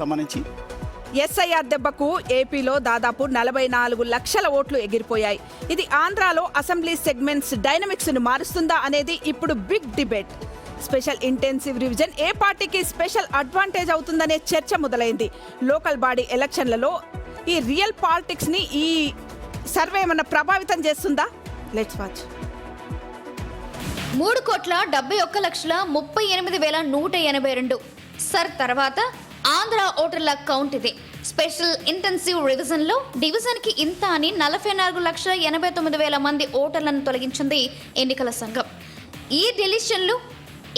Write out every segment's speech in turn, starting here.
సంబంధించి ఎస్ఐఆర్ దెబ్బకు ఏపీలో దాదాపు 44 లక్షల ఓట్లు ఎగిరిపోయాయి. ఇది ఆంధ్రాలో అసెంబ్లీ సెగ్మెంట్స్ డైనమిక్స్ ను మారుస్తుందా అనేది ఇప్పుడు big debate. Special intensive revision ఏ పార్టీకి స్పెషల్ అడ్వాంటేజ్ అవుతుందనే చర్చ మొదలైంది. లోకల్ బాడీ ఎలక్షన్లలో ఈ రియల్ పాలిటిక్స్ ని ఈ సర్వే ఏమన్నా ప్రభావితం చేస్తుందా? Let's watch. 3,71,38,182 సర్ తర్వాత ఆంధ్ర ఓటర్ల కౌంట్ ఇది. స్పెషల్ ఇంటెన్సివ్ రివిజన్లో డివిజన్కి ఇంత అని 44,89,000 మంది ఓటర్లను తొలగించింది ఎన్నికల సంఘం. ఈ డిలిషన్లు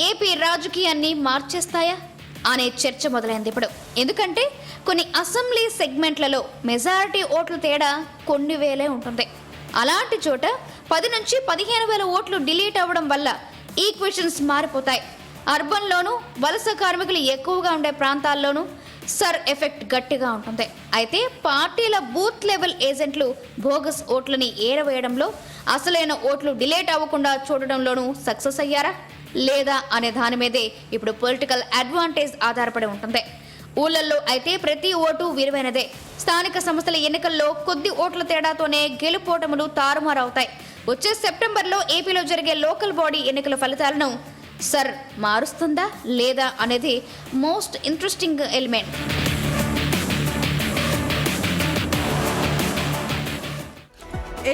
ఏపీ రాజకీయాన్ని మార్చేస్తాయా అనే చర్చ మొదలైంది ఇప్పుడు. ఎందుకంటే కొన్ని అసెంబ్లీ సెగ్మెంట్లలో మెజారిటీ ఓట్ల తేడా కొన్ని వేలే ఉంటుంది. అలాంటి చోట 10 నుంచి 15,000 ఓట్లు డిలీట్ అవ్వడం వల్ల ఈక్వేషన్స్ మారిపోతాయి. అర్బన్లోనూ వలస కార్మికులు ఎక్కువగా ఉండే ప్రాంతాల్లోనూ సర్ ఎఫెక్ట్ గట్టిగా ఉంటుంది. అయితే పార్టీల బూత్ లెవెల్ ఏజెంట్లు బోగస్ ఓట్లని ఏరవేయడంలో, అసలైన ఓట్లు డిలీట్ అవ్వకుండా చూడడంలోనూ సక్సెస్ అయ్యారా లేదా అనే దాని మీదే ఇప్పుడు పొలిటికల్ అడ్వాంటేజ్ ఆధారపడి ఉంటుంది. ఊళ్ళల్లో అయితే ప్రతి ఓటు విలువైనదే. స్థానిక సంస్థల ఎన్నికల్లో కొద్ది ఓట్ల తేడాతోనే గెలుపోటములు తారుమారవుతాయి. వచ్చే సెప్టెంబర్లో ఏపీలో జరిగే లోకల్ బాడీ ఎన్నికల ఫలితాలను సర్ మారుస్తుందా లేదా అనేది మోస్ట్ ఇంట్రెస్టింగ్ ఎలిమెంట్.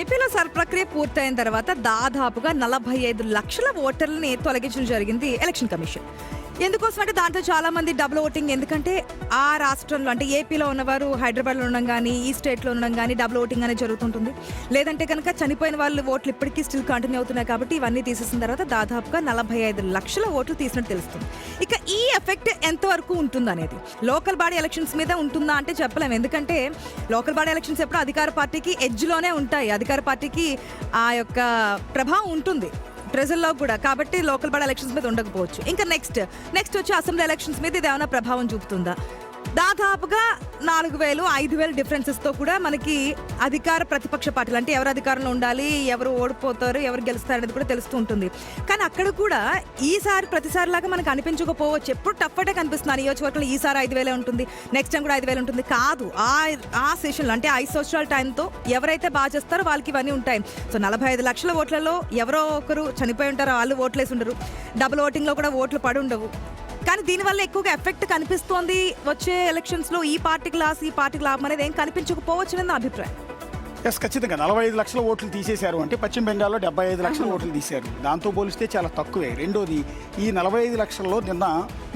ఏపీలో సర్ ప్రక్రియ పూర్తయిన తర్వాత దాదాపుగా 45 లక్షల ఓటర్లని తొలగించడం జరిగింది ఎలక్షన్ కమిషన్. ఎందుకోసం అంటే దాంట్లో చాలా మంది డబుల్ ఓటింగ్. ఎందుకంటే ఆ రాష్ట్రంలో అంటే ఏపీలో ఉన్నవారు హైదరాబాద్లో ఉండడం కానీ ఈ స్టేట్లో ఉండడం కానీ డబుల్ ఓటింగ్ అనేది జరుగుతుంటుంది. లేదంటే కనుక చనిపోయిన వాళ్ళు ఓట్లు ఇప్పటికీ స్టిల్ కంటిన్యూ అవుతున్నాయి. కాబట్టి ఇవన్నీ తీసేసిన తర్వాత దాదాపుగా 45 లక్షల ఓట్లు తీసినట్టు తెలుస్తుంది. ఇక ఈ ఎఫెక్ట్ ఎంతవరకు ఉంటుంది అనేది లోకల్ బాడీ ఎలక్షన్స్ మీద ఉంటుందా అంటే చెప్పలేము. ఎందుకంటే లోకల్ బాడీ ఎలక్షన్స్ ఎప్పుడు అధికార పార్టీకి ఎడ్జ్లోనే ఉంటాయి. అధికార పార్టీకి ఆ యొక్క ప్రభావం ఉంటుంది ప్రజల్లో కూడా. కాబట్టి లోకల్ బాడీ ఎలక్షన్స్ మీద ఉండకపోవచ్చు. ఇంకా నెక్స్ట్ వచ్చి అసెంబ్లీ ఎలక్షన్స్ మీద ఇది ఏమైనా ప్రభావం చూపుతుందా? దాదాపుగా 4,000, 5,000 డిఫరెన్సెస్తో కూడా మనకి అధికార ప్రతిపక్ష పార్టీలు అంటే ఎవరు అధికారంలో ఉండాలి, ఎవరు ఓడిపోతారు, ఎవరు గెలుస్తారు అనేది కూడా తెలుస్తూ ఉంటుంది. కానీ అక్కడ కూడా ఈసారి ప్రతిసారిలాగా మనకు అనిపించకపోవచ్చు. ఎప్పుడు టఫ్ అటే కనిపిస్తుంది. నియోజకవర్గంలో ఈసారి 5,000 ఉంటుంది, నెక్స్ట్ టైం కూడా 5,000 ఉంటుంది. కాదు, ఆ సెషన్లో అంటే 5 సంవత్సరాల టైంతో ఎవరైతే బాగా చేస్తారో వాళ్ళకి ఇవన్నీ ఉంటాయి. సో 45 లక్షల ఓట్లలో ఎవరో ఒకరు చనిపోయి ఉంటారో, వాళ్ళు ఓట్లేసి ఉండరు. డబుల్ ఓటింగ్లో కూడా ఓట్లు పడి ఉండవు. కానీ దీనివల్ల ఎక్కువగా ఎఫెక్ట్ కనిపిస్తోంది. వచ్చే ఎలక్షన్స్లో ఈ పార్టీకి లాస్, ఈ పార్టీకి లాభం అనేది ఏం కనిపించకపోవచ్చు అని నా అభిప్రాయం. ఖచ్చితంగా 45 లక్షల ఓట్లు తీసేశారు అంటే పశ్చిమ బెంగాల్లో 75 లక్షల ఓట్లు తీశారు. దాంతో పోలిస్తే చాలా తక్కువే. రెండోది, ఈ 45 లక్షల్లో నిన్న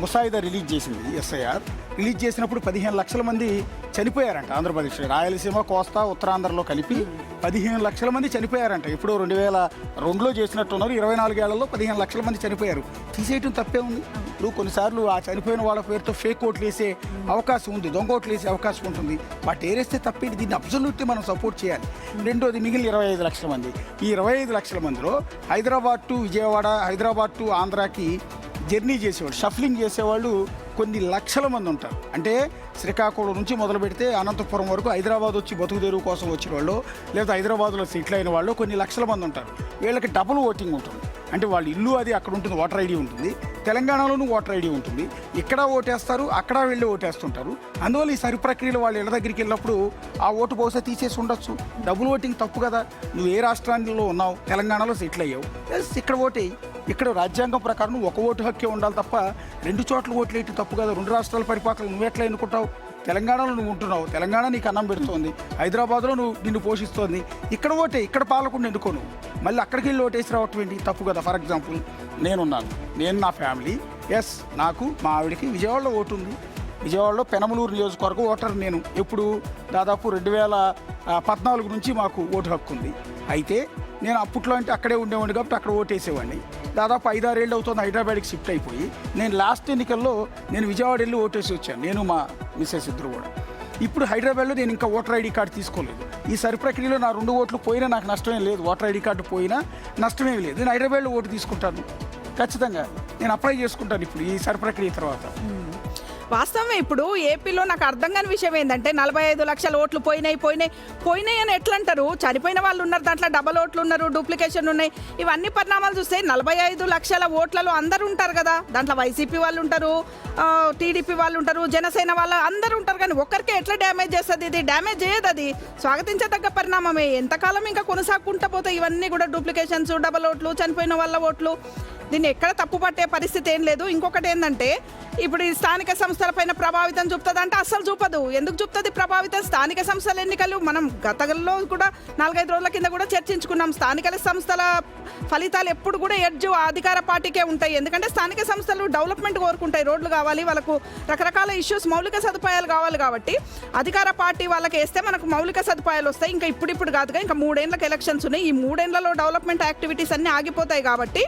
ముసాయిదా రిలీజ్ చేసింది ఎస్ఐఆర్. రిలీజ్ చేసినప్పుడు 15 లక్షల మంది చనిపోయారంట. ఆంధ్రప్రదేశ్, రాయలసీమ, కోస్తా, ఉత్తరాంధ్రలో కలిపి 15 లక్షల మంది చనిపోయారంట. ఇప్పుడు 2002లో చేసినట్టున్నారు. 24 ఏళ్లలో 15 లక్షల మంది చనిపోయారు. తీసేయటం తప్పే ఉంది. ఇప్పుడు కొన్నిసార్లు ఆ చనిపోయిన వాళ్ళ పేరుతో ఫేక్ ఓట్లు వేసే అవకాశం ఉంది, దొంగ ఓట్లు వేసే అవకాశం ఉంటుంది. వాటి ఏరేస్తే తప్పేది. దీన్ని అబ్జల్యూట్లీ మనం సపోర్ట్ చేయాలి. రెండోది, మిగిలిన 25 లక్షల మంది, ఈ 25 లక్షల మందిలో హైదరాబాద్ టు విజయవాడ, హైదరాబాద్ టు ఆంధ్రాకి జర్నీ చేసేవాళ్ళు, షఫ్లింగ్ చేసేవాళ్ళు కొన్ని లక్షల మంది ఉంటారు. అంటే శ్రీకాకుళం నుంచి మొదలు పెడితే అనంతపురం వరకు హైదరాబాద్ వచ్చి బతుకు తెరువు కోసం వచ్చిన వాళ్ళు, లేదా హైదరాబాద్లో సెటిల్ అయిన వాళ్ళు కొన్ని లక్షల మంది ఉంటారు. వీళ్ళకి డబుల్ ఓటింగ్ ఉంటుంది. అంటే వాళ్ళ ఇల్లు అది అక్కడ ఉంటుంది, ఓటర్ ఐడి ఉంటుంది. తెలంగాణలోనూ ఓటర్ ఐడి ఉంటుంది. ఇక్కడ ఓటేస్తారు, అక్కడ వెళ్ళి ఓటేస్తుంటారు. అందువల్ల ఈ సరి ప్రక్రియలో వాళ్ళు ఇళ్ళ దగ్గరికి వెళ్ళినప్పుడు ఆ ఓటు బహుశా తీసేసి ఉండొచ్చు. డబుల్ ఓటింగ్ తప్పు కదా. నువ్వు ఏ రాష్ట్రాల్లో ఉన్నావు, తెలంగాణలో సెటిల్ అయ్యావు, ఇక్కడ ఓటేయి. ఇక్కడ రాజ్యాంగం ప్రకారం ఒక ఓటు హక్కే ఉండాలి తప్ప 2 చోట్ల ఓట్లు వేయటం తప్పు కదా. 2 రాష్ట్రాల పరిపాలన నువ్వు ఎట్లా ఎన్నుకుంటావు? తెలంగాణలో నువ్వు ఉంటున్నావు, తెలంగాణ నీకు అన్నం పెడుతోంది. హైదరాబాద్లో నిన్ను పోషిస్తోంది. ఇక్కడ ఓటే, ఇక్కడ పాలకుండా ఎన్నుకోను, మళ్ళీ అక్కడికి వెళ్ళి ఓటేసి రావటం ఏంటి? తప్పు కదా. ఫర్ ఎగ్జాంపుల్, నేను నా ఫ్యామిలీ, నాకు మా ఆవిడకి విజయవాడలో ఓటు ఉంది. విజయవాడలో పెనమలూరు నియోజకవర్గం ఓటర్ నేను. ఎప్పుడు దాదాపు 2014 నుంచి మాకు ఓటు హక్కు ఉంది. అయితే నేను అప్పట్లో అంటే అక్కడే ఉండేవాడిని కాబట్టి అక్కడ ఓటేసేవాడిని. దాదాపు 5-6 ఏళ్ళు అవుతుంది హైదరాబాద్కి షిఫ్ట్ అయిపోయి. నేను లాస్ట్ ఎన్నికల్లో నేను విజయవాడ వెళ్ళి ఓటేసి వచ్చాను, నేను మా మిస్సెస్ ఇద్దరు కూడా. ఇప్పుడు హైదరాబాద్లో నేను ఇంకా ఓటర్ ఐడి కార్డు తీసుకోలేదు. ఈ సరి ప్రక్రియలో నా 2 ఓట్లు పోయినా నాకు నష్టమేం లేదు. ఓటర్ ఐడి కార్డు పోయినా నష్టమేం లేదు. నేను హైదరాబాద్లో ఓటు తీసుకుంటాను ఖచ్చితంగా. నేను అప్లై చేసుకుంటాను ఇప్పుడు ఈ సరి ప్రక్రియ తర్వాత. వాస్తవమే. ఇప్పుడు ఏపీలో నాకు అర్థం కాని విషయం ఏంటంటే 45 లక్షల ఓట్లు పోయినాయి అని ఎట్లా అంటారు? చనిపోయిన వాళ్ళు ఉన్నారు, దాంట్లో డబల్ ఓట్లు ఉన్నారు, డూప్లికేషన్ ఉన్నాయి. ఇవన్నీ పరిణామాలు చూస్తే 45 లక్షల ఓట్లలో అందరూ ఉంటారు కదా. దాంట్లో వైసీపీ వాళ్ళు ఉంటారు, టీడీపీ వాళ్ళు ఉంటారు, జనసేన వాళ్ళు అందరూ ఉంటారు. కానీ ఒక్కరికే ఎట్లా డ్యామేజ్ చేస్తుంది? ఇది డ్యామేజ్ చేయదు, అది స్వాగతించదగ్గ పరిణామమే. ఎంతకాలం ఇంకా కొనసాగుకుంటా పోతే ఇవన్నీ కూడా డూప్లికేషన్స్, డబల్ ఓట్లు, చనిపోయిన వాళ్ళ ఓట్లు, దీన్ని ఎక్కడ తప్పు పట్టే పరిస్థితి ఏం లేదు. ఇంకొకటి ఏంటంటే ఇప్పుడు ఈ స్థానిక సంస్థల పైన ప్రభావితం చూపుతుంది అంటే అస్సలు చూపదు. ఎందుకు చూపుతుంది ప్రభావితం? స్థానిక సంస్థల ఎన్నికలు మనం గతంలో కూడా 4-5 రోజుల కింద కూడా చర్చించుకున్నాం. స్థానిక సంస్థల ఫలితాలు ఎప్పుడు కూడా ఎడ్జు అధికార పార్టీకే ఉంటాయి. ఎందుకంటే స్థానిక సంస్థలు డెవలప్మెంట్ కోరుకుంటాయి, రోడ్లు కావాలి, వాళ్ళకు రకరకాల ఇష్యూస్, మౌలిక సదుపాయాలు కావాలి. కాబట్టి అధికార పార్టీ వాళ్ళకి వేస్తే మనకు మౌలిక సదుపాయాలు వస్తాయి. ఇంకా ఇప్పుడు కాదుగా, ఇంకా 3 ఏళ్ళకి ఎలక్షన్స్ ఉన్నాయి. ఈ 3 ఏళ్లలో డెవలప్మెంట్ యాక్టివిటీస్ అన్నీ ఆగిపోతాయి. కాబట్టి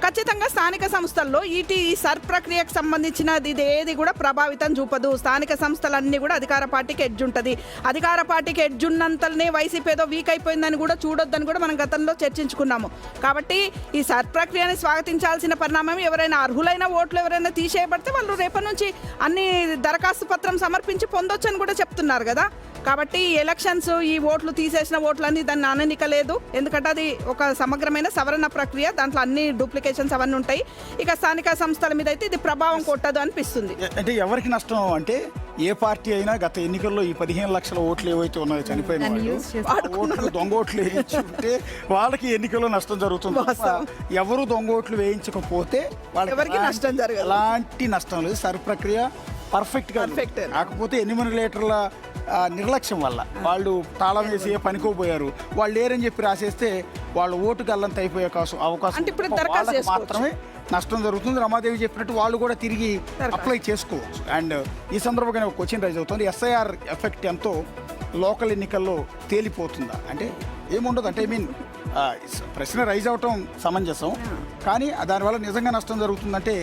ఖచ్చితంగా స్థానిక సంస్థల్లో ఈ సర్ ప్రక్రియకు సంబంధించినది ఇది ఏది కూడా ప్రభావితం చూపదు. స్థానిక సంస్థలన్నీ కూడా అధికార పార్టీకి ఎడ్జ్ ఉంటుంది. అధికార పార్టీకి ఎడ్జ్ ఉన్నంతనే వైసీపీ ఏదో వీక్ అయిపోయిందని కూడా చూడొద్దని కూడా మనం గతంలో చర్చించుకున్నాము. కాబట్టి ఈ సర్ ప్రక్రియని స్వాగతించాల్సిన పరిణామం. ఎవరైనా అర్హులైన ఓట్లు ఎవరైనా తీసేయబడితే వాళ్ళు రేపటి నుంచి అన్ని దరఖాస్తు పత్రం సమర్పించి పొందొచ్చని కూడా చెప్తున్నారు కదా. కాబట్టి ఈ ఎలక్షన్స్, ఈ ఓట్లు తీసేసిన ఓట్లన్నీ దాన్ని అననిక లేదు. ఎందుకంటే అది ఒక సమగ్రమైన సవరణ ప్రక్రియ, దాంట్లో అన్ని డూప్లికేషన్స్ అవన్నీ ఉంటాయి. ఇక స్థానిక సంస్థల మీద అయితే ఇది ప్రభావం కొట్టదు అనిపిస్తుంది. అంటే ఎవరికి నష్టం అంటే ఏ పార్టీ అయినా గత ఎన్నికల్లో ఈ 15 లక్షల ఓట్లు ఏవైతే ఉన్నాయో చనిపోయిన వాళ్ళు ఓట్లు దొంగ ఓట్లు వేయించుకుంటే వాళ్ళకి ఎన్నికల్లో నష్టం జరుగుతుంది. ఎవరు దొంగ ఓట్లు వేయించకపోతే వాళ్ళకి నష్టం జరగదు. ఎలాంటి నష్టం లేదు. సర్ ప్రక్రియ పర్ఫెక్ట్. కాకపోతే ఎన్యూమరేటర్ల నిర్లక్ష్యం వల్ల వాళ్ళు తాళం వేసి పనికోపోయారు. వాళ్ళు లేరని చెప్పి రాసేస్తే వాళ్ళు ఓటు గల్లంత అయిపోయే అవకాశం వాళ్ళకి మాత్రమే నష్టం జరుగుతుంది. రమాదేవి చెప్పినట్టు వాళ్ళు కూడా తిరిగి అప్లై చేసుకోవచ్చు. అండ్ ఈ సందర్భంగా ఒక క్వశ్చన్ రైజ్ అవుతుంది. ఎస్ఐఆర్ ఎఫెక్ట్ ఎంతో లోకల్ ఎన్నికల్లో తేలిపోతుందా అంటే? ఏముండదు. అంటే ప్రశ్న రైజ్ అవటం సమంజసం, కానీ దానివల్ల నిజంగా నష్టం జరుగుతుందంటే